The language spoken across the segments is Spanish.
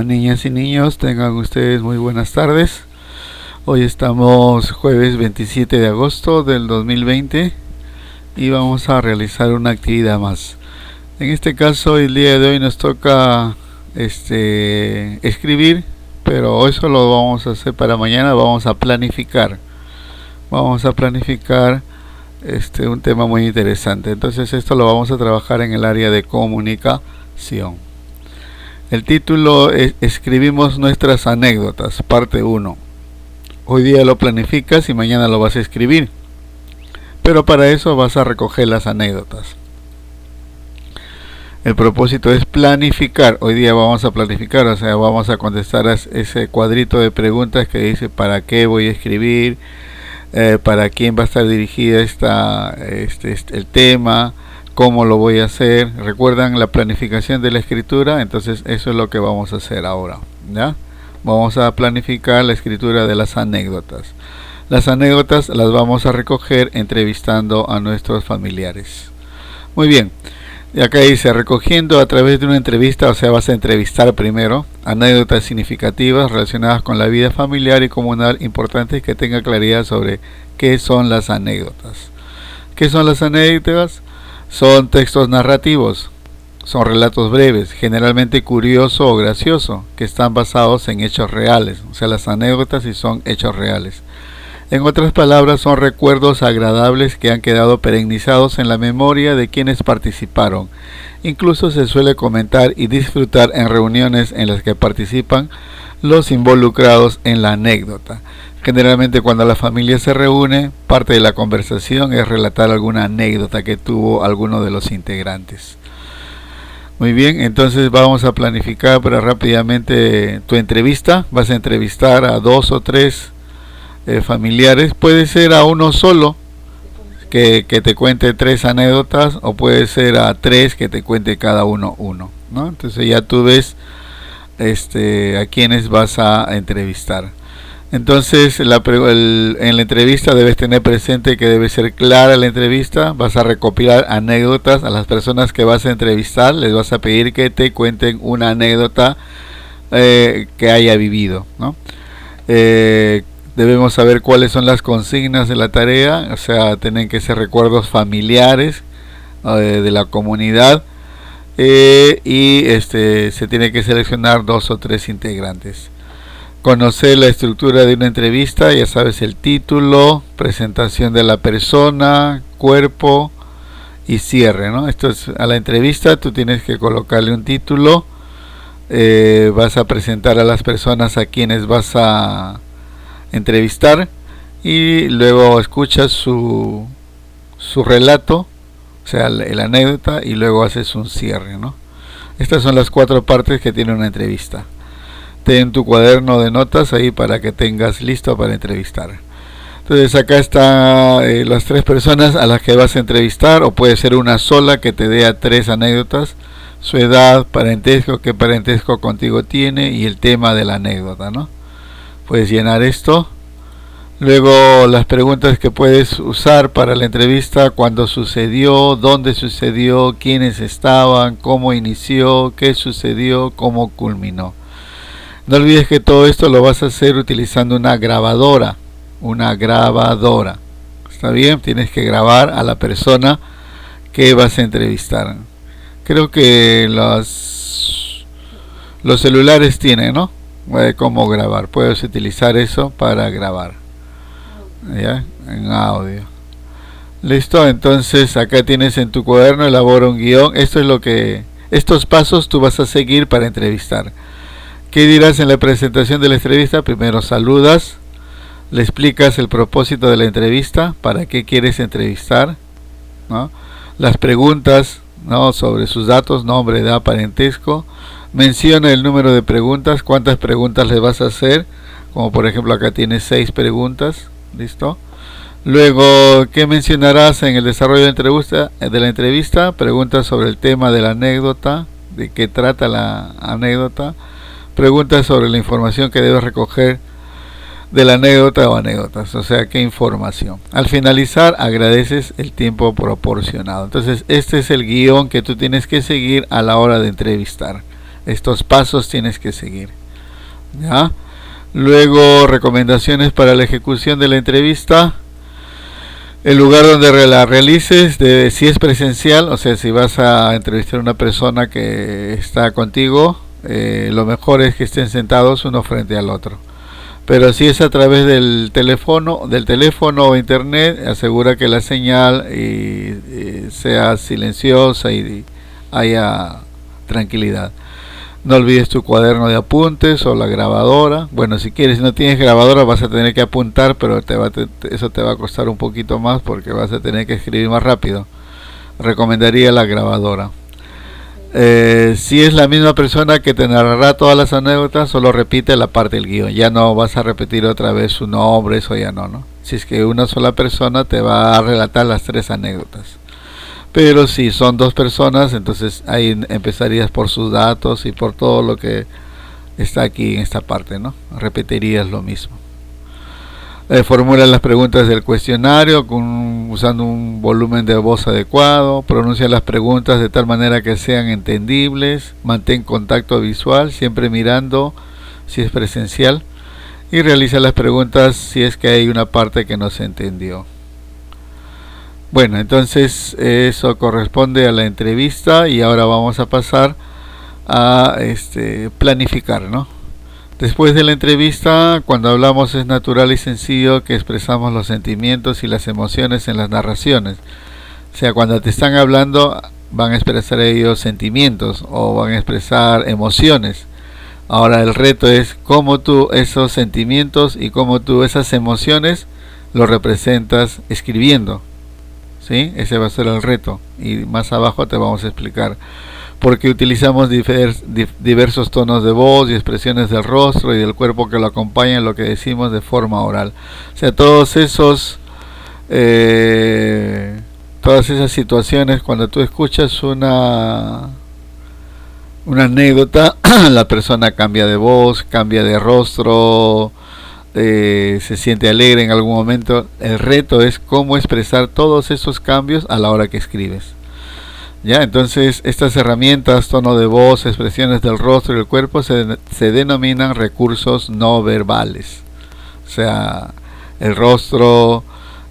Niñas y niños, tengan ustedes muy buenas tardes. Hoy estamos jueves 27 de agosto del 2020 y vamos a realizar una actividad más. En este caso, el día de hoy nos toca escribir, pero eso lo vamos a hacer para mañana. Vamos a planificar un tema muy interesante. Entonces esto lo vamos a trabajar en el área de comunicación. El título es Escribimos nuestras anécdotas, parte 1. Hoy día lo planificas y mañana lo vas a escribir, pero para eso vas a recoger las anécdotas. El propósito es planificar. Hoy día vamos a planificar, o sea, vamos a contestar a ese cuadrito de preguntas que dice para qué voy a escribir, para quién va a estar dirigida el tema, cómo lo voy a hacer. ¿Recuerdan la planificación de la escritura? Entonces eso es lo que vamos a hacer ahora, ¿ya? Vamos a planificar la escritura de las anécdotas. Las anécdotas las vamos a recoger entrevistando a nuestros familiares. Muy bien. Y acá dice, recogiendo a través de una entrevista, o sea, vas a entrevistar primero anécdotas significativas relacionadas con la vida familiar y comunal importantes que tenga claridad sobre qué son las anécdotas. ¿Qué son las anécdotas? Son textos narrativos, son relatos breves, generalmente curioso o gracioso, que están basados en hechos reales. O sea, las anécdotas sí son hechos reales. En otras palabras, son recuerdos agradables que han quedado perennizados en la memoria de quienes participaron. Incluso se suele comentar y disfrutar en reuniones en las que participan los involucrados en la anécdota. Generalmente cuando la familia se reúne, parte de la conversación es relatar alguna anécdota que tuvo alguno de los integrantes. Muy bien, entonces vamos a planificar para rápidamente tu entrevista. Vas a entrevistar a 2 o 3 familiares. Puede ser a uno solo que te cuente 3 anécdotas, o puede ser a 3 que te cuente cada uno, ¿no? Entonces ya tú ves a quienes vas a entrevistar. Entonces en la entrevista debes tener presente que debe ser clara la entrevista. Vas a recopilar anécdotas. A las personas que vas a entrevistar les vas a pedir que te cuenten una anécdota que haya vivido, ¿no? Debemos saber cuáles son las consignas de la tarea. O sea, tienen que ser recuerdos familiares de la comunidad, y se tiene que seleccionar 2 o 3 integrantes. Conocer la estructura de una entrevista, ya sabes, el título, presentación de la persona, cuerpo y cierre, ¿no? Esto es, a la entrevista tú tienes que colocarle un título, vas a presentar a las personas a quienes vas a entrevistar y luego escuchas su relato, o sea, la anécdota, y luego haces un cierre, ¿no? Estas son las 4 partes que tiene una entrevista. Ten tu cuaderno de notas ahí para que tengas listo para entrevistar. Entonces acá están las 3 personas a las que vas a entrevistar, o puede ser una sola que te dé a 3 anécdotas, su edad, parentesco, qué parentesco contigo tiene y el tema de la anécdota, ¿no? Puedes llenar esto. Luego las preguntas que puedes usar para la entrevista: cuándo sucedió, dónde sucedió, quiénes estaban, cómo inició, qué sucedió, cómo culminó. No olvides que todo esto lo vas a hacer utilizando una grabadora. ¿Está bien? Tienes que grabar a la persona que vas a entrevistar. Creo que los celulares tienen, ¿no? Cómo grabar. Puedes utilizar eso para grabar, ¿ya? En audio. Listo, entonces acá tienes en tu cuaderno, elabora un guión. Estos pasos tú vas a seguir para entrevistar. ¿Qué dirás en la presentación de la entrevista? Primero saludas, le explicas el propósito de la entrevista, para qué quieres entrevistar, ¿no? Las preguntas, ¿no? Sobre sus datos, nombre, edad, parentesco. Menciona el número de preguntas, cuántas preguntas le vas a hacer, como por ejemplo acá tienes 6 preguntas, ¿listo? Luego, ¿qué mencionarás en el desarrollo de la entrevista? Preguntas sobre el tema de la anécdota, de qué trata la anécdota. Preguntas sobre la información que debes recoger de la anécdota o anécdotas, o sea, qué información. Al finalizar, agradeces el tiempo proporcionado. Entonces, este es el guión que tú tienes que seguir a la hora de entrevistar. estos pasos tienes que seguir, ¿ya? Luego, recomendaciones para la ejecución de la entrevista. El lugar donde la realices, si es presencial, o sea, si vas a entrevistar a una persona que está contigo, lo mejor es que estén sentados uno frente al otro. Pero si es a través del teléfono o internet, asegura que la señal sea silenciosa y haya tranquilidad. No olvides tu cuaderno de apuntes o la grabadora. Bueno, si no tienes grabadora vas a tener que apuntar, pero eso te va a costar un poquito más porque vas a tener que escribir más rápido. Recomendaría la grabadora. Si es la misma persona que te narrará todas las anécdotas, solo repite la parte del guión. Ya no vas a repetir otra vez su nombre, eso ya no. Si es que una sola persona te va a relatar las 3 anécdotas. Pero si son 2 personas, entonces ahí empezarías por sus datos y por todo lo que está aquí en esta parte, ¿no? Repetirías lo mismo. Formula las preguntas del cuestionario usando un volumen de voz adecuado. Pronuncia las preguntas de tal manera que sean entendibles. Mantén contacto visual, siempre mirando si es presencial. Y realiza las preguntas si es que hay una parte que no se entendió. Bueno, entonces eso corresponde a la entrevista y ahora vamos a pasar a planificar, ¿no? Después de la entrevista, cuando hablamos es natural y sencillo que expresamos los sentimientos y las emociones en las narraciones. O sea, cuando te están hablando van a expresar ellos sentimientos o van a expresar emociones. Ahora el reto es cómo tú esos sentimientos y cómo tú esas emociones los representas escribiendo. ¿Sí? Ese va a ser el reto y más abajo te vamos a explicar por qué utilizamos diversos tonos de voz y expresiones del rostro y del cuerpo que lo acompañan lo que decimos de forma oral. O sea, todas esas situaciones, cuando tú escuchas una anécdota, la persona cambia de voz, cambia de rostro, se siente alegre en algún momento. El reto es cómo expresar todos esos cambios a la hora que escribes. Ya, entonces estas herramientas, tono de voz, expresiones del rostro y el cuerpo se denominan recursos no verbales. O sea, el rostro,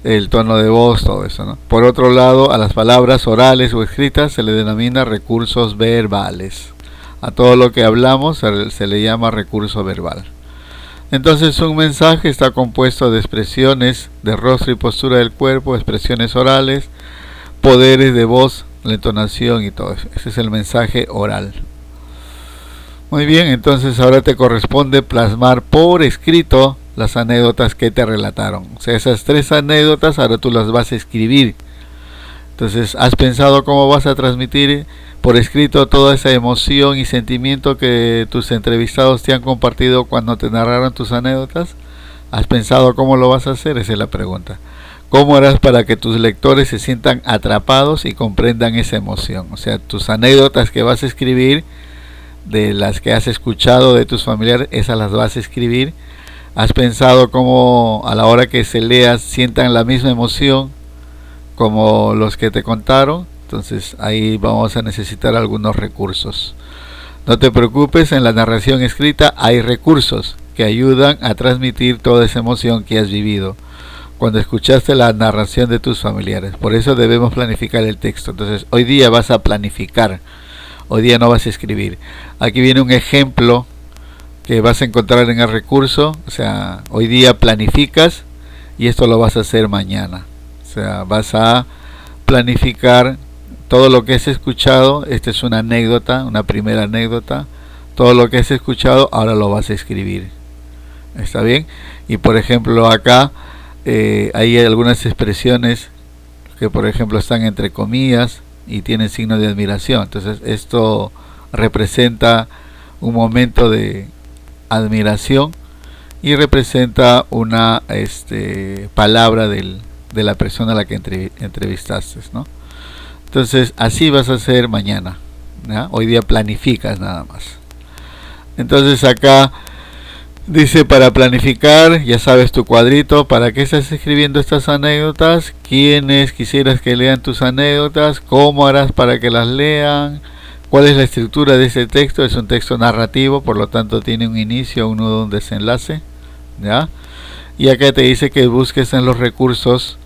el tono de voz, todo eso, ¿no? Por otro lado, a las palabras orales o escritas se le denomina recursos verbales. A todo lo que hablamos se le llama recurso verbal. Entonces un mensaje está compuesto de expresiones de rostro y postura del cuerpo, expresiones orales, poderes de voz, la entonación y todo eso. Ese es el mensaje oral. Muy bien, entonces ahora te corresponde plasmar por escrito las anécdotas que te relataron. O sea, esas 3 anécdotas ahora tú las vas a escribir. Entonces, ¿has pensado cómo vas a transmitir por escrito toda esa emoción y sentimiento que tus entrevistados te han compartido cuando te narraron tus anécdotas? ¿Has pensado cómo lo vas a hacer? Esa es la pregunta. ¿Cómo harás para que tus lectores se sientan atrapados y comprendan esa emoción? O sea, tus anécdotas que vas a escribir, de las que has escuchado de tus familiares, esas las vas a escribir. ¿Has pensado cómo a la hora que se leas sientan la misma emoción como los que te contaron? Entonces ahí vamos a necesitar algunos recursos. No te preocupes, en la narración escrita hay recursos que ayudan a transmitir toda esa emoción que has vivido cuando escuchaste la narración de tus familiares. Por eso debemos planificar el texto. Entonces hoy día vas a planificar, hoy día no vas a escribir. Aquí viene un ejemplo que vas a encontrar en el recurso. O sea, hoy día planificas y esto lo vas a hacer mañana. O sea, vas a planificar todo lo que has escuchado. Esta es una anécdota, una primera anécdota. Todo lo que has escuchado ahora lo vas a escribir. ¿Está bien? Y por ejemplo acá hay algunas expresiones que por ejemplo están entre comillas y tienen signo de admiración. Entonces esto representa un momento de admiración y representa una palabra de la persona a la que entrevistaste, ¿no? Entonces así vas a hacer mañana, ¿ya? Hoy día planificas nada más. Entonces acá dice, para planificar, ya sabes tu cuadrito, ¿para qué estás escribiendo estas anécdotas? ¿Quiénes quisieras que lean tus anécdotas? ¿Cómo harás para que las lean? ¿Cuál es la estructura de este texto? Es un texto narrativo, por lo tanto tiene un inicio, un nudo, un desenlace, ¿ya? Y acá te dice que busques en los recursos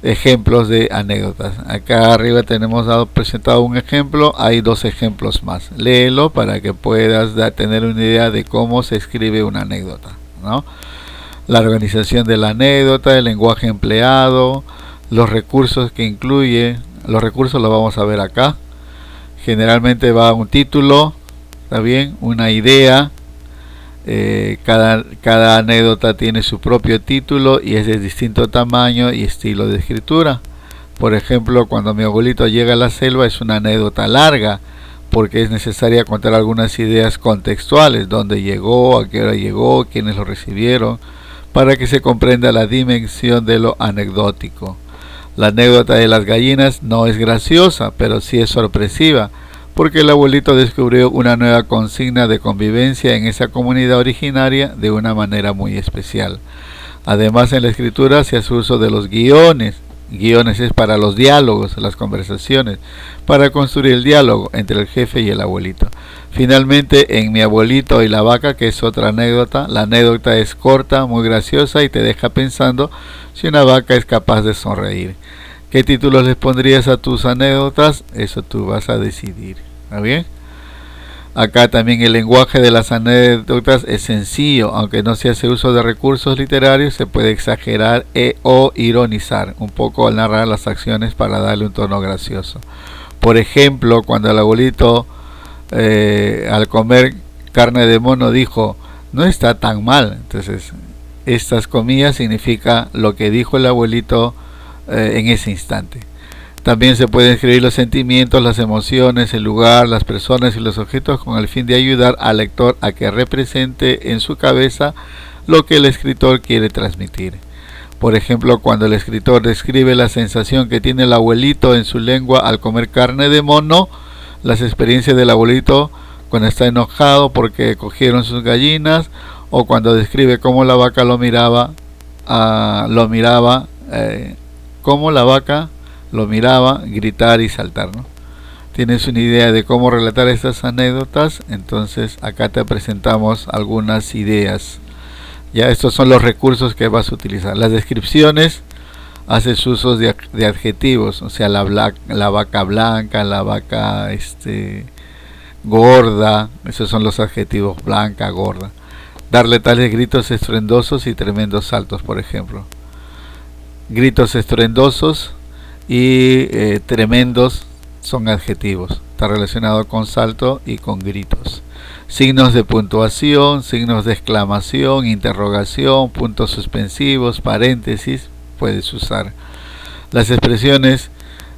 ejemplos de anécdotas. Acá arriba tenemos presentado un ejemplo, hay dos ejemplos más. Léelo para que puedas tener una idea de cómo se escribe una anécdota, ¿no? La organización de la anécdota, el lenguaje empleado, los recursos que incluye. Los recursos los vamos a ver acá. Generalmente va un título, ¿está bien? Una idea. Cada anécdota tiene su propio título y es de distinto tamaño y estilo de escritura. Por ejemplo, cuando mi abuelito llega a la selva es una anécdota larga porque es necesaria contar algunas ideas contextuales, dónde llegó, a qué hora llegó, quiénes lo recibieron, para que se comprenda la dimensión de lo anecdótico. La anécdota de las gallinas no es graciosa, pero sí es sorpresiva, porque el abuelito descubrió una nueva consigna de convivencia en esa comunidad originaria de una manera muy especial. Además, en la escritura se hace uso de los guiones. Guiones es para los diálogos, las conversaciones, para construir el diálogo entre el jefe y el abuelito. Finalmente, en Mi abuelito y la vaca, que es otra anécdota, la anécdota es corta, muy graciosa y te deja pensando si una vaca es capaz de sonreír. ¿Qué títulos les pondrías a tus anécdotas? Eso tú vas a decidir. ¿Está bien? Acá también el lenguaje de las anécdotas es sencillo, aunque no se hace uso de recursos literarios, se puede exagerar o ironizar un poco al narrar las acciones para darle un tono gracioso. Por ejemplo, cuando el abuelito al comer carne de mono dijo, no está tan mal. Entonces, estas comillas significa lo que dijo el abuelito en ese instante. También se pueden escribir los sentimientos, las emociones, el lugar, las personas y los objetos con el fin de ayudar al lector a que represente en su cabeza lo que el escritor quiere transmitir. Por ejemplo, cuando el escritor describe la sensación que tiene el abuelito en su lengua al comer carne de mono, las experiencias del abuelito cuando está enojado porque cogieron sus gallinas, o cuando describe cómo la vaca cómo la vaca lo miraba gritar y saltar, ¿no? ¿Tienes una idea de cómo relatar estas anécdotas? Entonces acá te presentamos algunas ideas. Ya estos son los recursos que vas a utilizar. Las descripciones, haces usos de adjetivos, o sea, la vaca blanca, la vaca gorda, esos son los adjetivos, blanca, gorda. Darle tales gritos estruendosos y tremendos saltos, por ejemplo. Gritos estruendosos y tremendos son adjetivos, está relacionado con salto y con gritos. Signos de puntuación, signos de exclamación, interrogación, puntos suspensivos, paréntesis, puedes usar. Las expresiones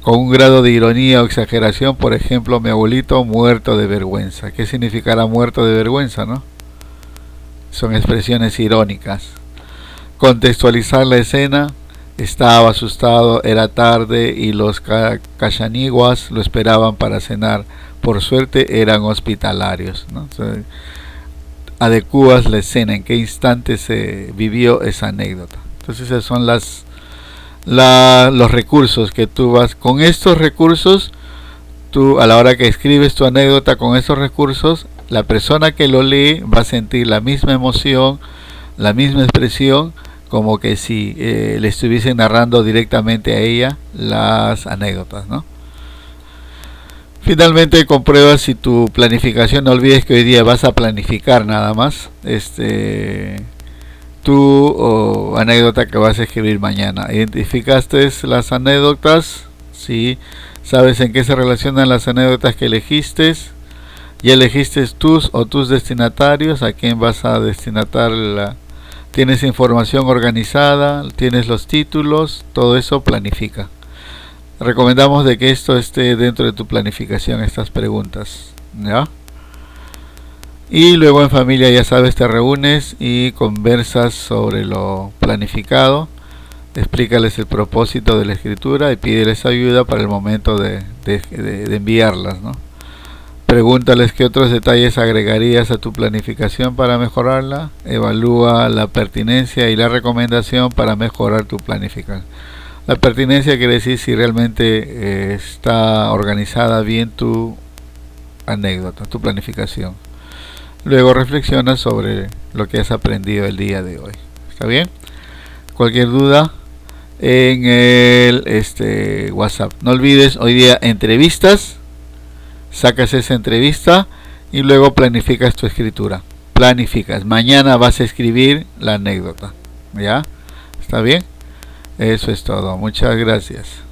con un grado de ironía o exageración, por ejemplo, mi abuelito muerto de vergüenza. ¿Qué significará muerto de vergüenza, no? Son expresiones irónicas. Contextualizar la escena. Estaba asustado, era tarde y los cachaniguas lo esperaban para cenar. Por suerte eran hospitalarios, ¿no? O sea, adecuas la escena, en qué instante se vivió esa anécdota. Entonces esos son los recursos que tú vas. Con estos recursos, tú a la hora que escribes tu anécdota con estos recursos, la persona que lo lee va a sentir la misma emoción, la misma expresión, como que si le estuviese narrando directamente a ella las anécdotas, ¿no? Finalmente comprueba si tu planificación, no olvides que hoy día vas a planificar nada más tu anécdota que vas a escribir mañana. ¿Identificaste las anécdotas? ¿Sí? ¿Sabes en qué se relacionan las anécdotas que elegiste? ¿Ya elegiste tus destinatarios? ¿A quién vas a destinatar ¿Tienes información organizada? ¿Tienes los títulos? Todo eso planifica. Recomendamos de que esto esté dentro de tu planificación, estas preguntas, ¿ya? Y luego en familia, ya sabes, te reúnes y conversas sobre lo planificado. Explícales el propósito de la escritura y pídeles ayuda para el momento de enviarlas, ¿no? Pregúntales qué otros detalles agregarías a tu planificación para mejorarla. Evalúa la pertinencia y la recomendación para mejorar tu planificación. La pertinencia quiere decir si realmente está organizada bien tu anécdota, tu planificación. Luego reflexionas sobre lo que has aprendido el día de hoy. ¿Está bien? Cualquier duda en el WhatsApp. No olvides, hoy día entrevistas, sacas esa entrevista y luego planificas tu escritura. Planificas. Mañana vas a escribir la anécdota. ¿Ya? ¿Está bien? Eso es todo. Muchas gracias.